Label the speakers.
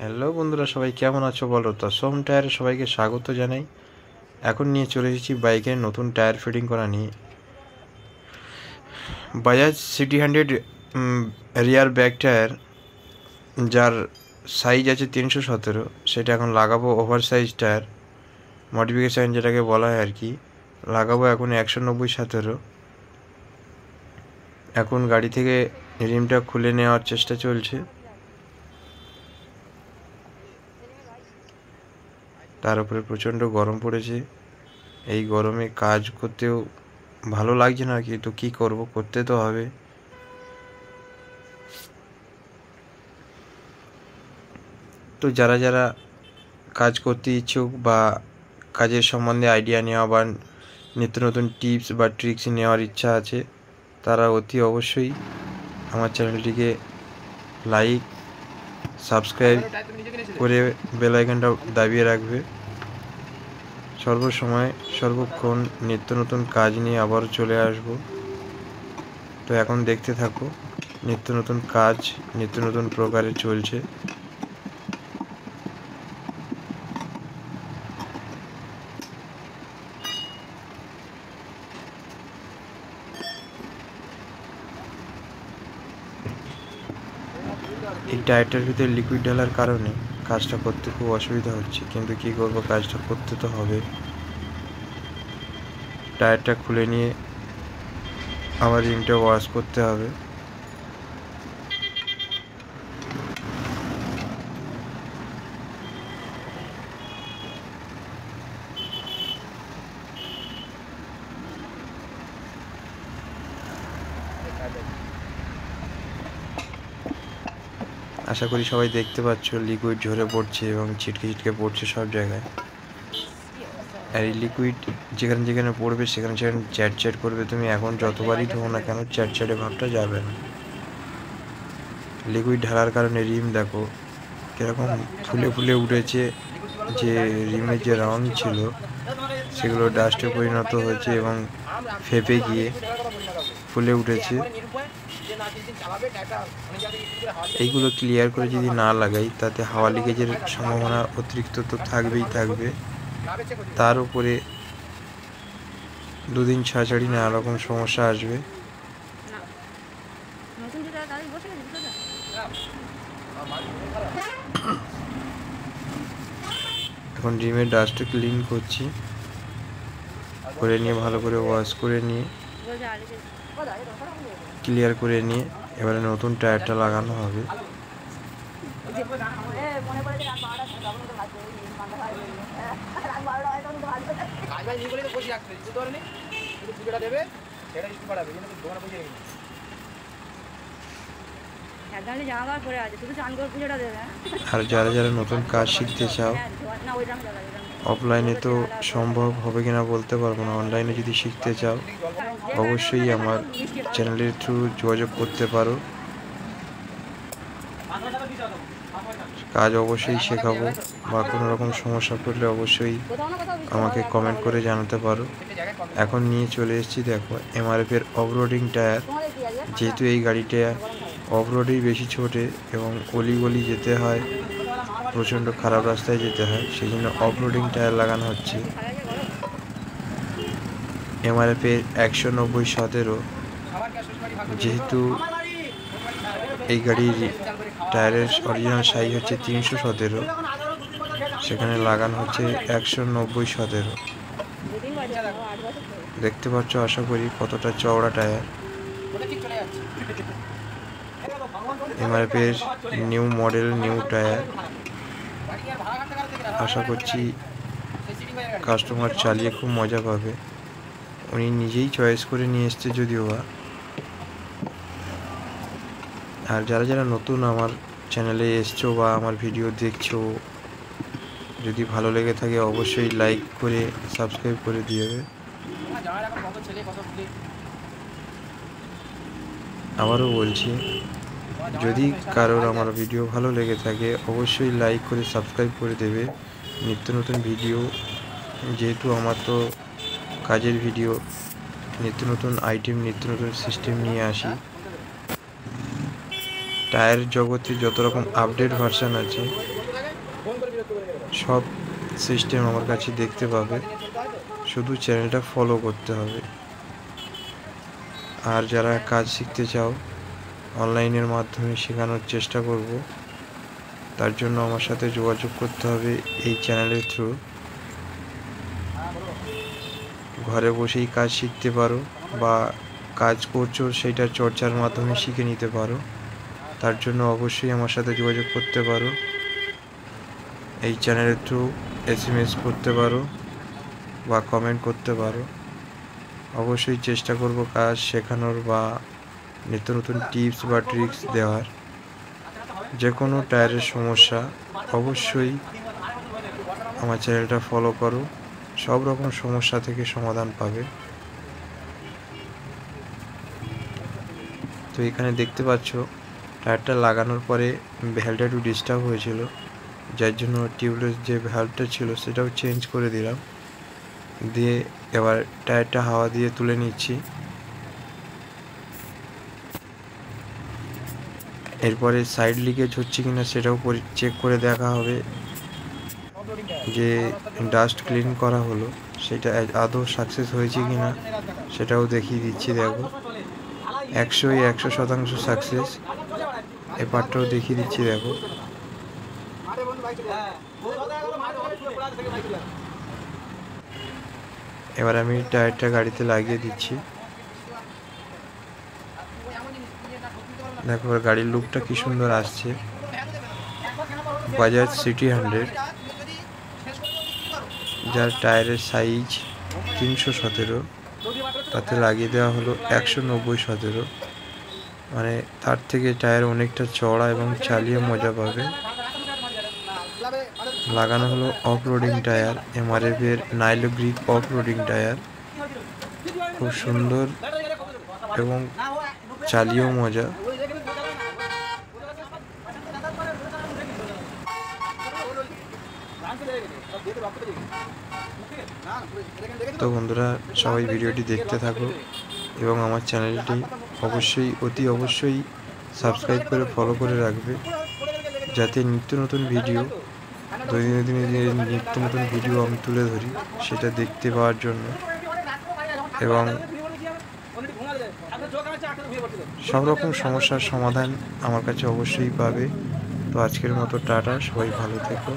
Speaker 1: Hello বন্ধুরা, সবাই কেমন আছো বলো তো। সোম টায়ারে সবাইকে স্বাগত জানাই। এখন নিয়ে চলে এসেছি বাইকের নতুন টায়ার ফিটিং করা নিয়ে। বাজাজ সিটি 100 রিয়ার ব্যাক টায়ার, যার সাইজ আছে 317, সেটা এখন লাগাবো ওভার সাইজ টায়ার মডিফিকেশান, যেটাকে বলা হয় আর কি। লাগাবো এখন 190/17। এখন গাড়ি থেকে রিমটা খুলে নেওয়ার চেষ্টা চলছে। তার উপরে প্রচণ্ড গরম পড়েছে। এই গরমে কাজ করতেও ভালো লাগছে না, কিন্তু কী করব, করতে তো হবে। তো যারা যারা কাজ করতে ইচ্ছুক বা কাজের সম্বন্ধে আইডিয়া নেওয়া বা নিত্য নতুন টিপস বা ট্রিক্স নেওয়ার ইচ্ছা আছে, তারা অতি অবশ্যই আমার চ্যানেলটিকে লাইক, সাবস্ক্রাইব করে বেল আইকনটা দাবিয়ে রাখবে। সর্বসময় সর্বক্ষণ নিত্য নতুন কাজ নিয়ে আবার চলে আসব। তো এখন দেখতে থাকো, নিত্য নতুন কাজ নিত্য নতুন প্রকারে চলছে। এই টায়ারটার ভিতরে লিকুইড ঢালার কারণে কাজটা করতে খুব অসুবিধা হচ্ছে, কিন্তু কী করব, কাজটা করতে তো হবে। টায়ারটা খুলে নিয়ে আবার রিমটা ওয়াশ করতে হবে। আশা করি সবাই দেখতে পাচ্ছ, লিকুইড ঝরে পড়ছে এবং ছিটকে ছিটকে পড়ছে সব জায়গায়। আর এই লিকুইড যেখানে যেখানে পড়বে সেখানে সেখানে চ্যাট চ্যাট করবে। তুমি এখন যতবারই ধোও না কেন, চ্যাট চ্যাটে ভাবটা যাবে না। লিকুইড ঢালার কারণে রিম দেখো কীরকম ফুলে ফুলে উঠেছে। যে রিমের যে রাউন্ড ছিল সেগুলো ডাস্টে পরিণত হয়েছে এবং ফেপে গিয়ে ফুলে উঠেছে। এইগুলো ক্লিয়ার করে যদি না লাগাই, তাতে হাওয়া লিকেজের সম্ভাবনা অতিরিক্ত তো থাকবেই থাকবে। তার উপরে দুদিন ছাড়াছাড়ি নানা রকম সমস্যা আসবে। এখন রিমের ডাস্টটা ক্লিন করছি, করে নিয়ে ভালো করে ওয়াশ করে নিয়ে ক্লিয়ার করে নিয়ে এবারে নতুন টায়ারটা লাগানো হবে। আর যারা যারা নতুন কাজ শিখতে চাও, অফলাইনে তো সম্ভব হবে কিনা বলতে পারবো না, অনলাইনে যদি শিখতে চাও অবশ্যই আমার চ্যানেলের থ্রু যোগাযোগ করতে পারো। কাজ অবশ্যই শেখাবো, বা কোনো রকম সমস্যা পড়লে অবশ্যই আমাকে কমেন্ট করে জানাতে পারো। এখন নিয়ে চলে এসেছি, দেখো এমআরএফের অফরোডিং টায়ার। যেহেতু এই গাড়িটা অফরোডেই বেশি ছোটে এবং অলি যেতে হয়, প্রচণ্ড খারাপ রাস্তায় যেতে হয়, সেই জন্য অফরোডিং টায়ার লাগানো হচ্ছে। এমআরএফের 190/17। যেহেতু এই গাড়ির টায়ারের অরিজিনাল সাইজ হচ্ছে 317, সেখানে লাগানো হচ্ছে 190/17। দেখতে পাচ্ছ আশা করি কতটা চওড়া টায়ার। এমআরএফের নিউ মডেল নিউ টায়ার। আশা করছি কাস্টমার চালিয়ে খুব মজা পাবে। উনি নিজেই চয়েস করে নিয়ে এসছে যদিও বা। আর যারা যারা নতুন আমার চ্যানেলে এসছো বা আমার ভিডিও দেখছো, যদি ভালো লেগে থাকে অবশ্যই লাইক করে সাবস্ক্রাইব করে দিও। আবারও বলছি, যদি কারোর আমার ভিডিও ভালো লেগে থাকে অবশ্যই লাইক করে সাবস্ক্রাইব করে দেবে। নিত্য নতুন ভিডিও, যেহেতু আমার তো কাজের ভিডিও, নিত্য নতুন আইটেম নিত্য নতুন সিস্টেম নিয়ে আসি। টায়ার জগতে যত রকম আপডেট ভার্সন আছে সব সিস্টেম আমার কাছে দেখতে পাবে, শুধু চ্যানেলটা ফলো করতে হবে। আর যারা কাজ শিখতে চাও, অনলাইনের মাধ্যমে শেখানোর চেষ্টা করব, তার জন্য আমার সাথে যোগাযোগ করতে হবে এই চ্যানেলের থ্রু। ঘরে বসেই কাজ শিখতে পারো বা কাজ করছো সেটা চর্চার মাধ্যমে শিখে নিতে পারো। তার জন্য অবশ্যই আমার সাথে যোগাযোগ করতে পারো। এই চ্যানেলের থ্রু SMS করতে পারো বা কমেন্ট করতে পারো। অবশ্যই চেষ্টা করব কাজ শেখানোর বা নিত্য নতুন টিপস বা ট্রিক্স দেওয়ার। যে কোনো টায়ারের সমস্যা অবশ্যই আমার চ্যানেলটা ফলো করো, সব রকম সমস্যা থেকে সমাধান পাবে। তো এখানে দেখতে পাচ্ছ টায়ারটা লাগানোর পরে ভ্যালভটা একটু ডিস্টার্ব হয়েছিল, যার জন্য টিউবলেস যে ভ্যালভটা ছিল সেটাও চেঞ্জ করে দিলাম। দিয়ে এবার টায়ারটা হাওয়া দিয়ে তুলে নিচ্ছি। এরপরে সাইড লিকেজ হচ্ছে কিনা সেটাও চেক করে দেখা হবে। যে ডাস্ট ক্লিন করা হলো সেটা আদৌ সাকসেস হয়েছে কিনা সেটাও দেখিয়ে দিচ্ছি। দেখো 100% সাকসেস। এই পার্টটাও দেখিয়ে দিচ্ছি। দেখো এবার আমি টায়ারটা গাড়িতে লাগিয়ে দিচ্ছি। দেখো গাড়ির লুকটা কি সুন্দর আসছে। বাজাজ সিটি 100, যার টায়ারের সাইজ 317, তাতে লাগিয়ে দেওয়া হলো 190/17। মানে তার থেকে টায়ার অনেকটা চড়া এবং চালিয়ে মজা পাবে। লাগানো হলো অফ রোডিং টায়ার, MRF এর নাইলো গ্রিপ অফ রোডিং টায়ার। খুব সুন্দর এবং চালিয়েও মজা। তো বন্ধুরা, সবাই ভিডিওটি দেখতে থাকো এবং আমার চ্যানেলটি অবশ্যই সাবস্ক্রাইব করে ফলো করে রাখবে, যাতে নিত্য নতুন ভিডিও নিত্য নতুন ভিডিও আমি তুলে ধরি সেটা দেখতে পাওয়ার জন্য। এবং সব রকম সমস্যার সমাধান আমার কাছে অবশ্যই পাবে। তো আজকের মতো টাটা, সবাই ভালো থেকো।